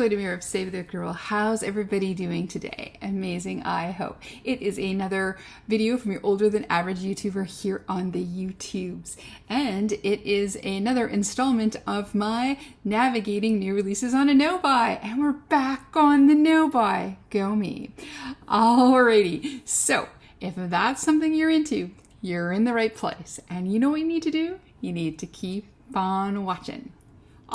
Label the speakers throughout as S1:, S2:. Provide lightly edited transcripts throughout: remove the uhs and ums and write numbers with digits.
S1: Chloe Demir of Save the Girl. How's everybody doing today? Amazing, I hope. It is another video from your older than average YouTuber here on the YouTubes. And it is another installment of my navigating new releases on a no-buy. And we're back on the no-buy. Go me. Alrighty, so if that's something you're into, you're in the right place. And you know what you need to do? You need to keep on watching.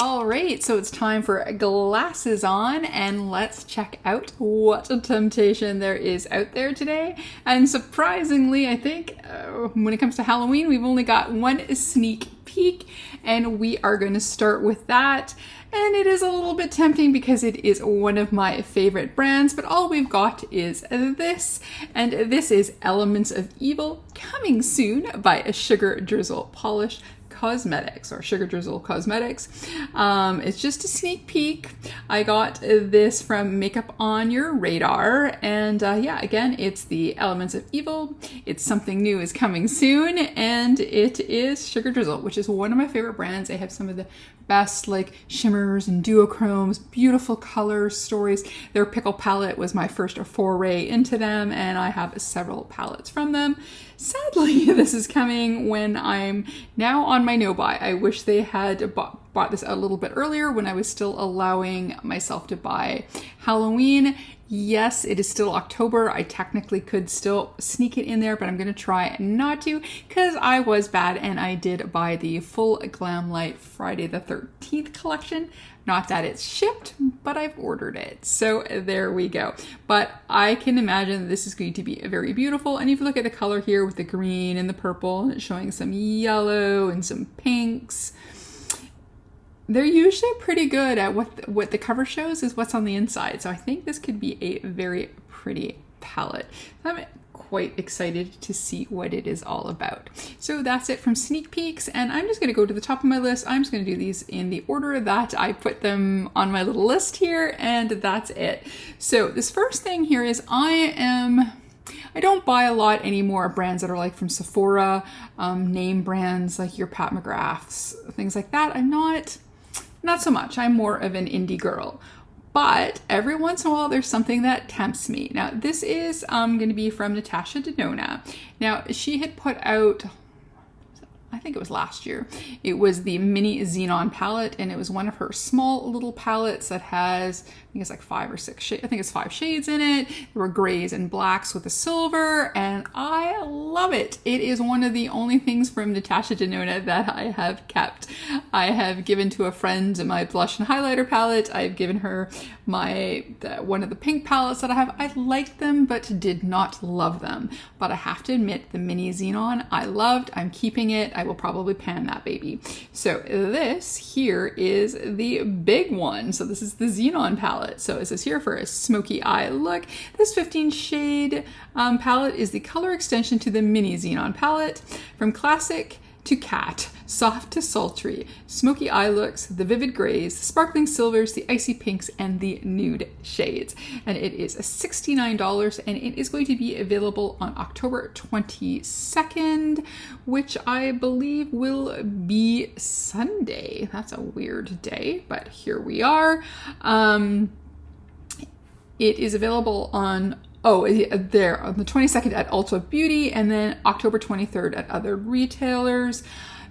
S1: All right, so it's time for glasses on, and let's check out what a temptation there is out there today. And surprisingly, I think when it comes to Halloween, we've only got one sneak peek, and we are going to start with that. And it is a little bit tempting because it is one of my favorite brands, but all we've got is this, and this is Elements of Evil, coming soon by a Sugar Drizzle Polish Cosmetics, or Sugar Drizzle Cosmetics. It's just a sneak peek. I got this from Makeup on Your Radar, and yeah, again, it's the Elements of Evil. It's something new is coming soon, and it is Sugar Drizzle, which is one of my favorite brands. They have some of the best like shimmers and duochromes, beautiful color stories. Their pickle palette was my first foray into them, and I have several palettes from them. Sadly, this is coming when I'm now on my no-buy. I wish they had bought this a little bit earlier when I was still allowing myself to buy Halloween. Yes, it is still October. I technically could still sneak it in there, but I'm going to try not to because I was bad and I did buy the full Glamlight Friday the 13th collection. Not that it's shipped, but I've ordered it. So there we go. But I can imagine this is going to be very beautiful. And if you look at the color here with the green and the purple, and it's showing some yellow and some pinks, they're usually pretty good at what the cover shows is what's on the inside. So I think this could be a very pretty palette. I'm quite excited to see what it is all about. So that's it from sneak peeks, and I'm just going to go to the top of my list. I'm just going to do these in the order that I put them on my little list here, and that's it. So this first thing here is I don't buy a lot anymore brands that are like from Sephora, name brands like your Pat McGrath's, things like that. I'm not so much. I'm more of an indie girl. But every once in a while, there's something that tempts me. Now, this is going to be from Natasha Denona. Now, she had put out, I think it was last year, it was the Mini Xenon palette, and it was one of her small little palettes that has, I think it's like 5 or 6 shades, I think it's 5 shades in it. There were grays and blacks with a silver, and I love it. It is one of the only things from Natasha Denona that I have kept. I have given to a friend my blush and highlighter palette. I've given her one of the pink palettes that I have. I liked them, but did not love them. But I have to admit, the Mini Xenon I loved. I'm keeping it. I will probably pan that baby. So this here is the big one. So this is the Xenon palette. So it says here for a smoky eye look. This 15 shade palette is the color extension to the Mini Xenon palette. From classic to cat, soft to sultry, smoky eye looks, the vivid grays, the sparkling silvers, the icy pinks, and the nude shades. And it is $69, and it is going to be available on October 22nd, which I believe will be Sunday. That's a weird day, but here we are. It is available on there on the 22nd at Ulta Beauty, and then October 23rd at other retailers.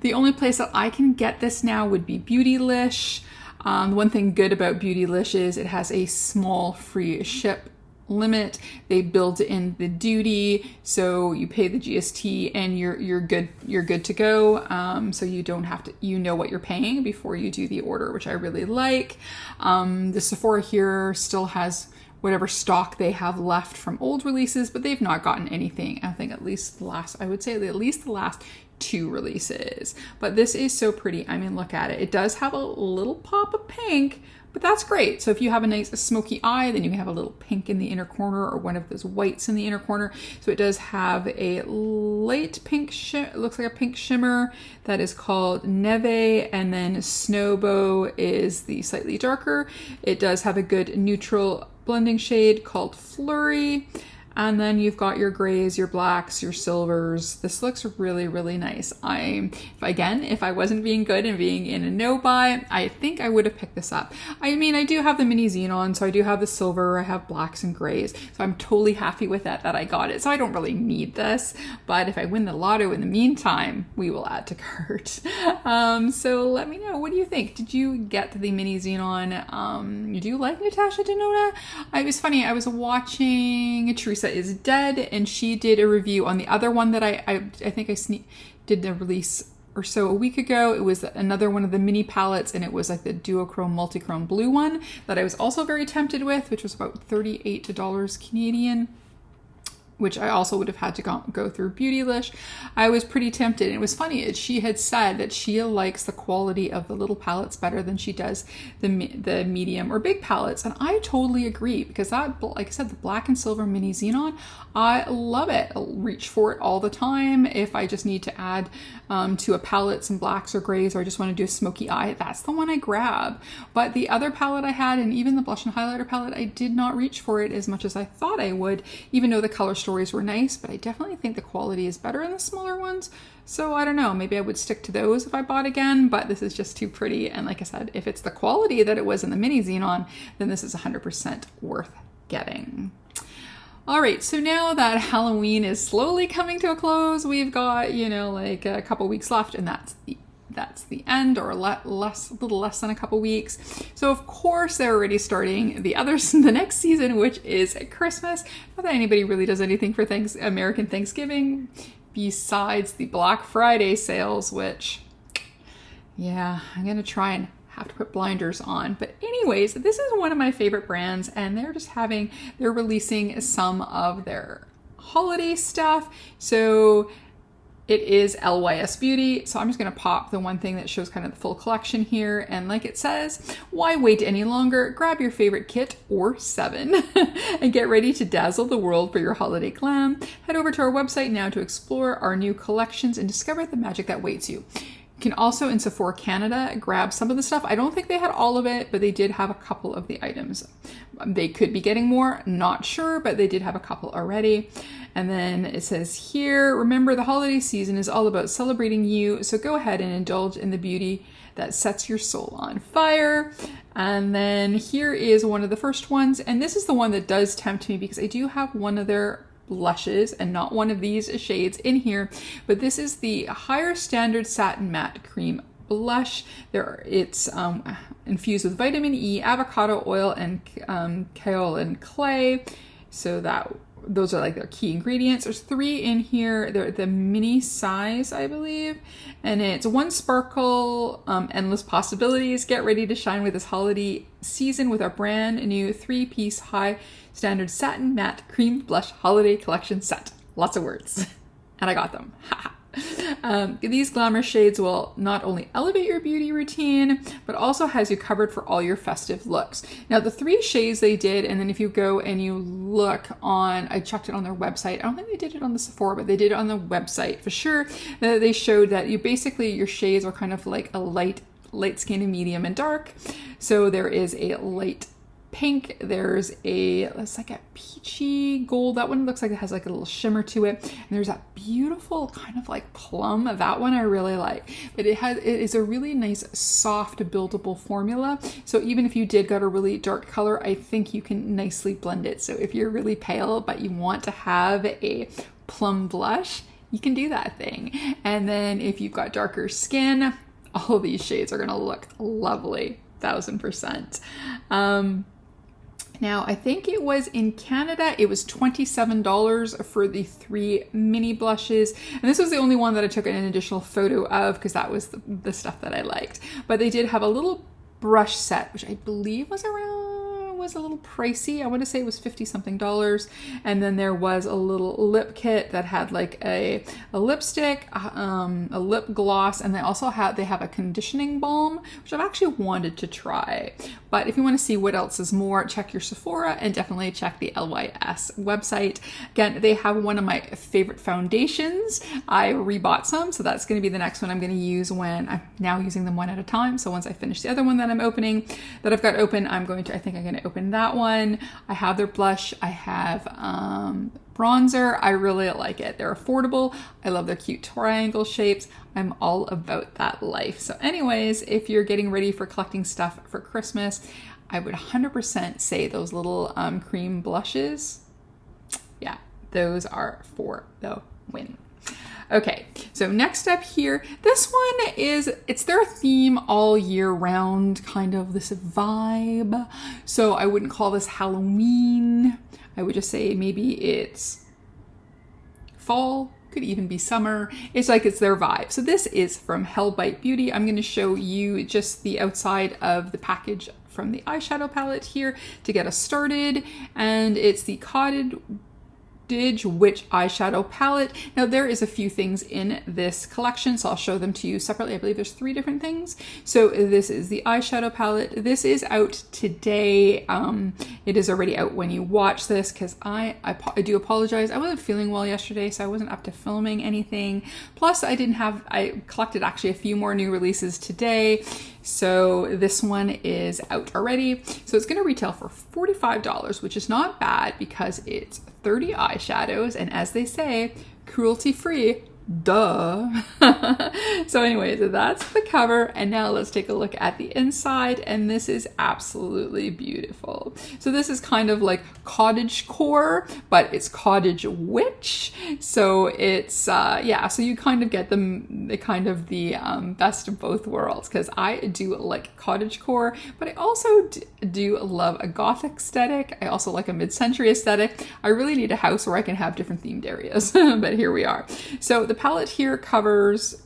S1: The only place that I can get this now would be Beautylish. One thing good about Beautylish is it has a small free ship limit. They build in the duty, so you pay the GST and you're good to go. So you don't have to, you know what you're paying before you do the order, which I really like. The Sephora here still has whatever stock they have left from old releases, but they've not gotten anything. I think at least the last 2 releases. But this is so pretty. I mean, look at it. It does have a little pop of pink, but that's great. So if you have a nice smoky eye, then you can have a little pink in the inner corner or one of those whites in the inner corner. So it does have a light pink, it looks like a pink shimmer that is called Neve, and then Snowbow is the slightly darker. It does have a good neutral blending shade called Flurry. And then you've got your grays, your blacks, your silvers. This looks really, really nice. If I wasn't being good and being in a no buy, I think I would have picked this up. I mean, I do have the mini Xenon, so I do have the silver, I have blacks and grays. So I'm totally happy with that I got it. So I don't really need this, but if I win the lotto in the meantime, we will add to cart. So let me know, what do you think? Did you get the mini Xenon? You do like Natasha Denona? It was funny, I was watching Teresa is Dead, and she did a review on the other one that I think I did the release or so a week ago. It was another one of the mini palettes, and it was like the duochrome multichrome blue one that I was also very tempted with, which was about $38 Canadian, which I also would have had to go through Beautylish. I was pretty tempted. And it was funny, she had said that she likes the quality of the little palettes better than she does the medium or big palettes. And I totally agree, because that, like I said, the black and silver mini Xenon, I love it. I'll reach for it all the time. If I just need to add to a palette some blacks or grays, or I just want to do a smoky eye, that's the one I grab. But the other palette I had, and even the blush and highlighter palette, I did not reach for it as much as I thought I would, even though the color stories were nice, but I definitely think the quality is better in the smaller ones. So I don't know, maybe I would stick to those if I bought again, but this is just too pretty. And like I said, if it's the quality that it was in the mini Xenon, then this is 100% worth getting. All right, so now that Halloween is slowly coming to a close, we've got, like a couple weeks left, and that's the end, or a little less than a couple weeks. So of course they're already starting the next season, which is Christmas. Not that anybody really does anything for American Thanksgiving besides the Black Friday sales, which, yeah, I'm gonna try and have to put blinders on. But anyways, this is one of my favorite brands, and they're releasing some of their holiday stuff. So it is LYS Beauty. So I'm just going to pop the one thing that shows kind of the full collection here. And like it says, why wait any longer? Grab your favorite kit or 7 and get ready to dazzle the world for your holiday glam. Head over to our website now to explore our new collections and discover the magic that waits you. You can also, in Sephora Canada, grab some of the stuff. I don't think they had all of it, but they did have a couple of the items. They could be getting more, not sure, but they did have a couple already. And then it says here, remember the holiday season is all about celebrating you, so go ahead and indulge in the beauty that sets your soul on fire. And then here is one of the first ones, and this is the one that does tempt me because I do have one of their blushes and not one of these shades in here, but this is the Higher Standard Satin Matte Cream Blush. It's infused with vitamin E, avocado oil, and kaolin clay. So those are like their key ingredients. There's 3 in here. They're the mini size, I believe. And it's 1 sparkle, endless possibilities. Get ready to shine with this holiday season with our brand new 3-piece high standard satin matte cream blush holiday collection set. Lots of words. And I got them. These glamour shades will not only elevate your beauty routine, but also has you covered for all your festive looks. Now the 3 shades they did, and then if you go and you look on, I checked it on their website. I don't think they did it on the Sephora, but they did it on the website for sure. They showed that your shades are kind of like a light skin, and medium, and dark. So there is a light pink, it's like a peachy gold. That one looks like it has like a little shimmer to it. And there's that beautiful kind of like plum. That one I really like. But it is a really nice, soft, buildable formula. So even if you did got a really dark color, I think you can nicely blend it. So if you're really pale, but you want to have a plum blush, you can do that thing. And then if you've got darker skin, all of these shades are gonna look lovely, 1000%. Now, I think it was in Canada, it was $27 for the 3 mini blushes. And this was the only one that I took an additional photo of because that was the stuff that I liked. But they did have a little brush set, which I believe was a little pricey. I want to say it was $50-something. And then there was a little lip kit that had like a lipstick, a lip gloss, and they have a conditioning balm, which I've actually wanted to try. But if you want to see what else is more, check your Sephora and definitely check the LYS website. Again, they have one of my favorite foundations. I rebought some, so that's going to be the next one I'm going to use I'm now using them one at a time. So once I finish the other one that I've got open, I think I'm going to opened that one. I have their blush. I have bronzer. I really like it. They're affordable. I love their cute triangle shapes. I'm all about that life. So anyways, if you're getting ready for collecting stuff for Christmas, I would 100% say those little cream blushes, yeah, those are for the win. Okay, so next up here, this one is, it's their theme all year round, kind of this vibe. So I wouldn't call this Halloween. I would just say maybe it's fall, could even be summer. It's like it's their vibe. So this is from Hellbite Beauty. I'm going to show you just the outside of the package from the eyeshadow palette here to get us started. And it's the Cottage Witch eyeshadow palette. Now there is a few things in this collection, so I'll show them to you separately. I believe there's 3 different things. So this is the eyeshadow palette. This is out today. It is already out when you watch this, because I do apologize. I wasn't feeling well yesterday, so I wasn't up to filming anything. Plus I collected actually a few more new releases today. So this one is out already. So it's going to retail for $45, which is not bad because it's 30 eyeshadows, and as they say, cruelty free. Duh. So anyways, that's the cover, and now let's take a look at the inside, and this is absolutely beautiful. So this is kind of like cottage core, but it's Cottage Witch. So it's yeah, so you kind of get the best of both worlds, because I do like cottage core, but I also do love a gothic aesthetic. I also like a mid-century aesthetic. I really need a house where I can have different themed areas, but here we are. So the palette here covers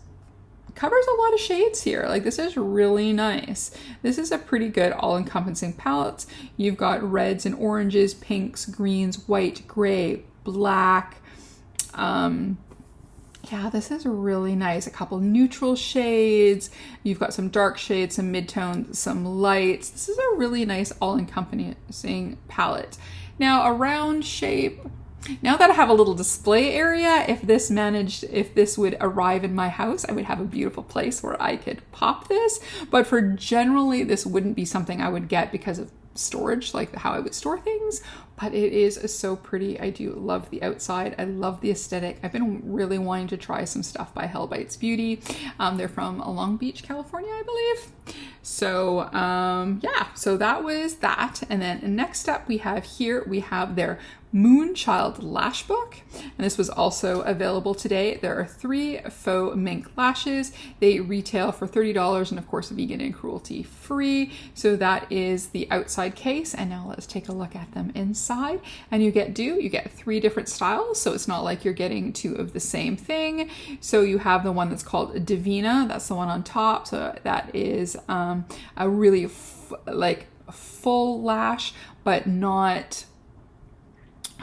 S1: a lot of shades here. Like, this is really nice. This is a pretty good all-encompassing palette. You've got reds and oranges, pinks, greens, white, gray, black. Yeah, this is really nice. A couple neutral shades. You've got some dark shades, some midtones, some lights. This is a really nice all-encompassing palette. Now, a round shape. Now that I have a little display area, if this would arrive in my house, I would have a beautiful place where I could pop this. But for generally, this wouldn't be something I would get because of storage, like how I would store things. But it is so pretty. I do love the outside. I love the aesthetic. I've been really wanting to try some stuff by Hellbite Beauty. They're from Long Beach, California, I believe. So yeah, so that was that. And then next up we have their Moonchild Lash Book, and this was also available today. There are 3 faux mink lashes. They retail for $30, and of course vegan and cruelty free. So that is the outside case, and now let's take a look at them inside. And you get 3 different styles, so it's not like you're getting 2 of the same thing. So you have the one that's called Divina, that's the one on top. So that is a really full lash, but not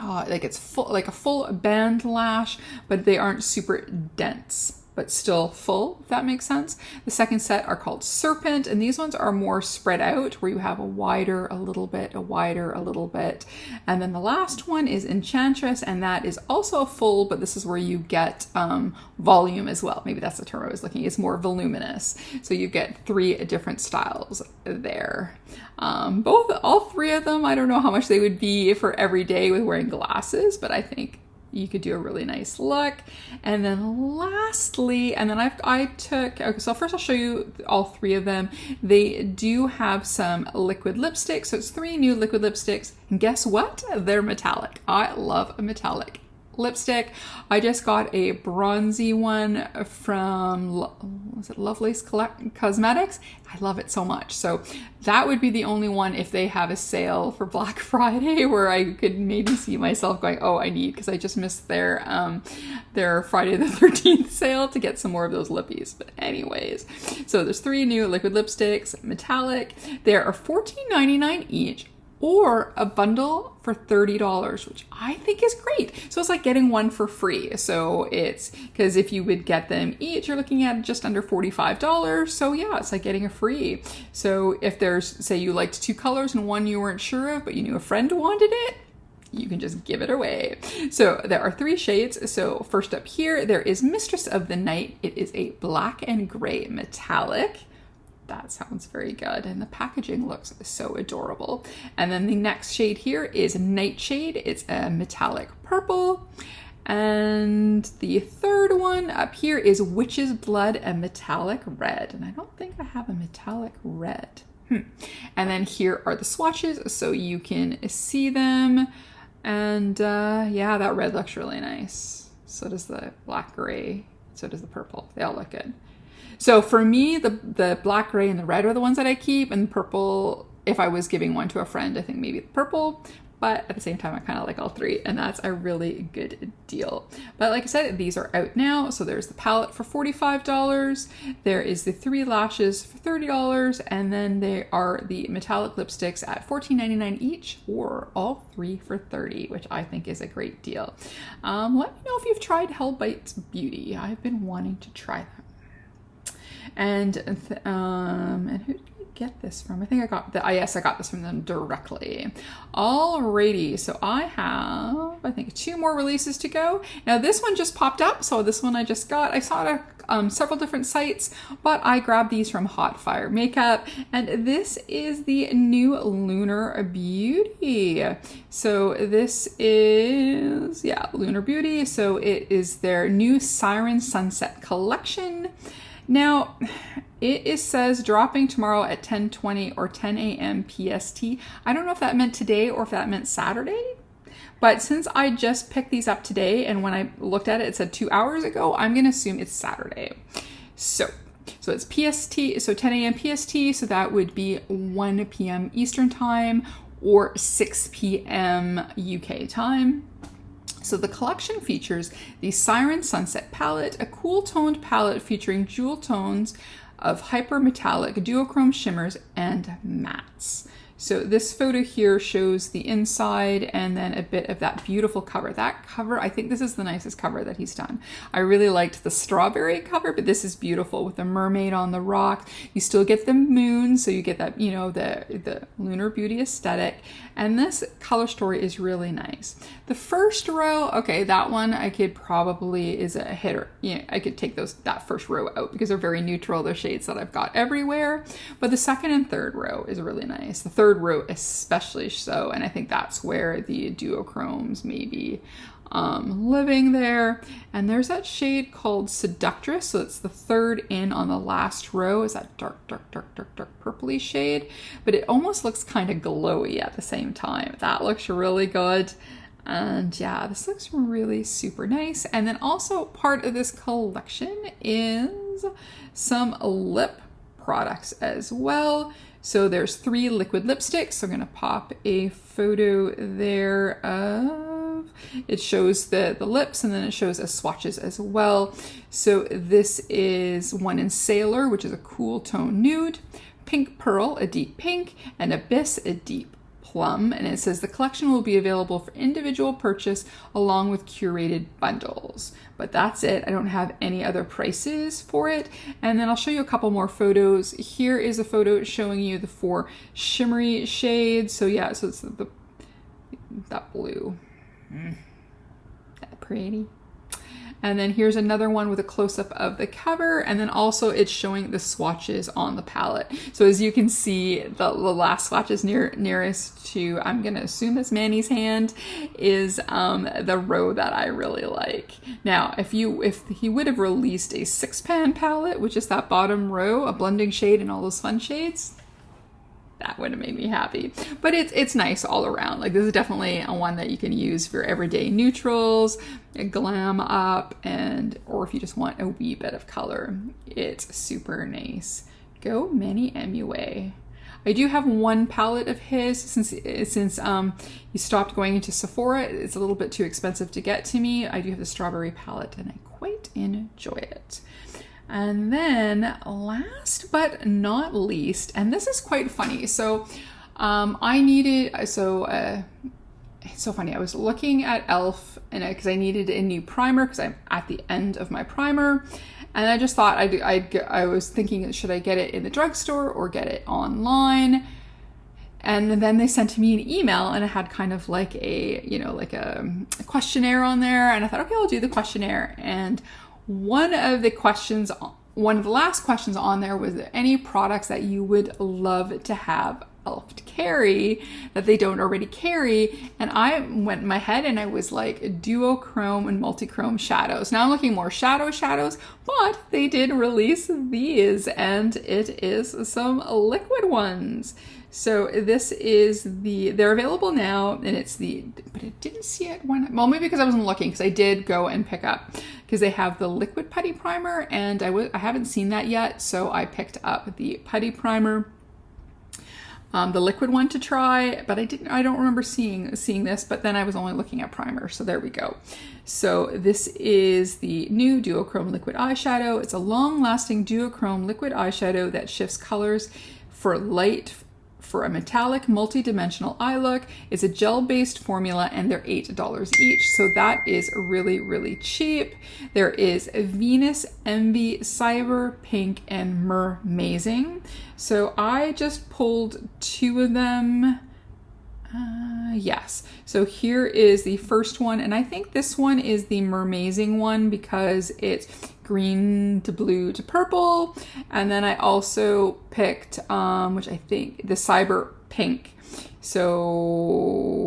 S1: like it's full, like a full band lash, but they aren't super dense, but still full, if that makes sense. The second set are called Serpent, and these ones are more spread out, where you have a wider, a little bit, a wider, a little bit. And then the last one is Enchantress, and that is also full, but this is where you get volume as well. Maybe that's the term I was looking. It's more voluminous. So you get 3 different styles there. All 3 of them, I don't know how much they would be for every day with wearing glasses, but I think you could do a really nice look. And then lastly, okay, so first I'll show you all 3 of them. They do have some liquid lipsticks. So it's 3 new liquid lipsticks. And guess what? They're metallic. I love a metallic lipstick. I just got a bronzy one from, was it Lovelace Cosmetics? I love it so much. So that would be the only one if they have a sale for Black Friday where I could maybe see myself going, oh, I need, because I just missed their Friday the 13th sale to get some more of those lippies. But anyways, so there's 3 new liquid lipsticks, metallic. There are $14.99 each, or a bundle for $30, which I think is great. So it's like getting one for free. So it's, because if you would get them each, you're looking at just under $45. So yeah, it's like getting a free. So if there's, say you liked 2 colors and one you weren't sure of, but you knew a friend wanted it, you can just give it away. So there are 3 shades. So first up here, there is Mistress of the Night. It is a black and gray metallic. That sounds very good. And the packaging looks so adorable. And then the next shade here is Nightshade. It's a metallic purple. And the third one up here is Witch's Blood, a metallic red. And I don't think I have a metallic red. And then here are the swatches so you can see them. And yeah, that red looks really nice. So does the black gray. So does the purple. They all look good. So for me, the black, gray, and the red are the ones that I keep. And purple, if I was giving one to a friend, I think maybe the purple. But at the same time, I kind of like all three, and that's a really good deal. But like I said, these are out now. So there's the palette for $45. There is the 3 lashes for $30. And then there are the metallic lipsticks at $14.99 each, or all 3 for $30, which I think is a great deal. Let me know if you've tried Hell Bites Beauty. I've been wanting to try that. And who did I get this from? I think I got yes, I got this from them directly. Alrighty, so I have, I think, 2 more releases to go. Now this one just popped up, so this one I just got. I saw it at several different sites, but I grabbed these from Hotfire Makeup, and this is the new Lunar Beauty. So this is, yeah, Lunar Beauty. So it is their new Siren Sunset collection. Now, it says dropping tomorrow at 10:20 or 10 a.m. PST. I don't know if that meant today or if that meant Saturday. But since I just picked these up today, and when I looked at it, it said 2 hours ago, I'm going to assume it's Saturday. So it's PST, so 10 a.m. PST, so that would be 1 p.m. Eastern time or 6 p.m. UK time. So the collection features the Siren Sunset palette, a cool toned palette featuring jewel tones of hyper metallic duochrome shimmers and mattes. So this photo here shows the inside and then a bit of that beautiful cover. That cover, I think this is the nicest cover that he's done. I really liked the strawberry cover, but this is beautiful with the mermaid on the rock. You still get the moon, so you get that, you know, the Lunar Beauty aesthetic. And this color story is really nice. The first row, okay, that one I could probably is a hitter. Yeah, I could take that first row out because they're very neutral. They're shades that I've got everywhere. But the second and third row is really nice. The third row especially so, and I think that's where the duochromes may be living there. And there's that shade called Seductress, so it's the third in on the last row. Is that dark purpley shade, but it almost looks kind of glowy at the same time. That looks really good. And yeah, this looks really super nice. And then also part of this collection is some lip products as well. So there's 3 liquid lipsticks. So I'm going to pop a photo there of, it shows the lips, and then it shows as swatches as well. So this is one in Sailor, which is a cool tone nude, Pink Pearl, a deep pink, and Abyss, a deep plum. And it says the collection will be available for individual purchase along with curated bundles. But that's it. I don't have any other prices for it. And then I'll show you a couple more photos. Here is a photo showing you the 4 shimmery shades. So yeah, so it's that blue. That pretty. And then here's another one with a close-up of the cover, and then also it's showing the swatches on the palette. So as you can see, the last swatches nearest to, I'm gonna assume it's Manny's hand, is the row that I really like. Now, if he would have released a 6-pan palette, which is that bottom row, a blending shade and all those fun shades, that would have made me happy. But it's nice all around. Like, this is definitely a one that you can use for everyday neutrals, glam up, or if you just want a wee bit of color. It's super nice. Go Manny MUA. I do have one palette of his since he stopped going into Sephora. It's a little bit too expensive to get to me. I do have the strawberry palette and I quite enjoy it. And then last but not least, and this is quite funny. So it's so funny. I was looking at e.l.f. and because I needed a new primer because I'm at the end of my primer. And I just thought I was thinking, should I get it in the drugstore or get it online? And then they sent me an email and it had kind of like a questionnaire on there. And I thought, okay, I'll do the questionnaire. And one of the questions one of the last questions on there was there any products that you would love to have e.l.f. to carry that they don't already carry? And I went in my head and I was like duochrome and multi-chrome shadows. Now I'm looking more shadows, but they did release these, and it is some liquid ones. So this is they're available now, and it's but I didn't see it well, maybe because I wasn't looking, because I did go and pick up, because they have the liquid putty primer, and I haven't seen that yet, so I picked up the putty primer, the liquid one to try, but I don't remember seeing this, but then I was only looking at primer, so there we go. So this is the new duochrome liquid eyeshadow. It's a long-lasting duochrome liquid eyeshadow that shifts colors for a metallic multi-dimensional eye look. It's a gel-based formula, and they're $8 each, so that is really, really cheap. There is Venus, Envy, Cyber, Pink, and Mermazing. So I just pulled 2 of them. Yes. So here is the first one, and I think this one is the Mermazing one because it's green to blue to purple. And then I also picked, which I think the Cyber Pink. So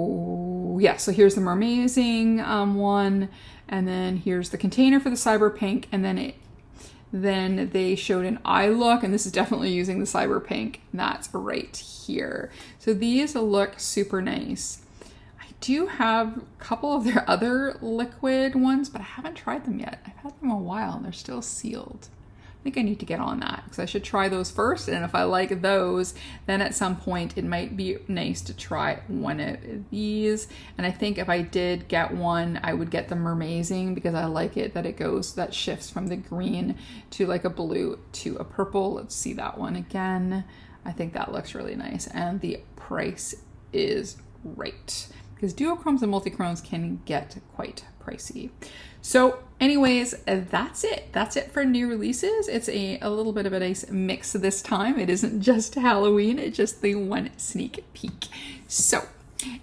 S1: yeah, so here's the Mermazing one, and then here's the container for the Cyber Pink, and then they showed an eye look, and this is definitely using the Cyber Pink, and that's right here. So these look super nice. I do have a couple of their other liquid ones, but I haven't tried them yet. I've had them a while and they're still sealed. I think I need to get on that because I should try those first, and if I like those, then at some point it might be nice to try one of these. And I think if I did get one, I would get the Mermazing because I like it that shifts from the green to like a blue to a purple. Let's see that one again. I think that looks really nice, and the price is right because duochromes and multi-chromes can get quite pricey. So anyways, that's it. That's it for new releases. It's a little bit of a nice mix this time. It isn't just Halloween, it's just the one sneak peek. So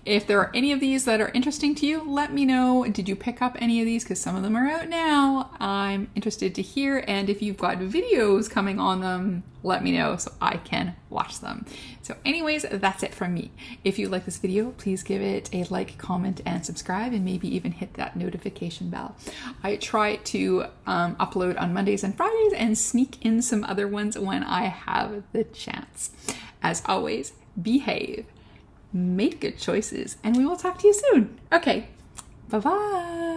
S1: if there are any of these that are interesting to you, let me know. Did you pick up any of these? Because some of them are out now. I'm interested to hear. And if you've got videos coming on them, let me know so I can watch them. So anyways, that's it from me. If you like this video, please give it a like, comment, and subscribe, and maybe even hit that notification bell. I try to upload on Mondays and Fridays and sneak in some other ones when I have the chance. As always, behave, make good choices, and we will talk to you soon. Okay, bye-bye.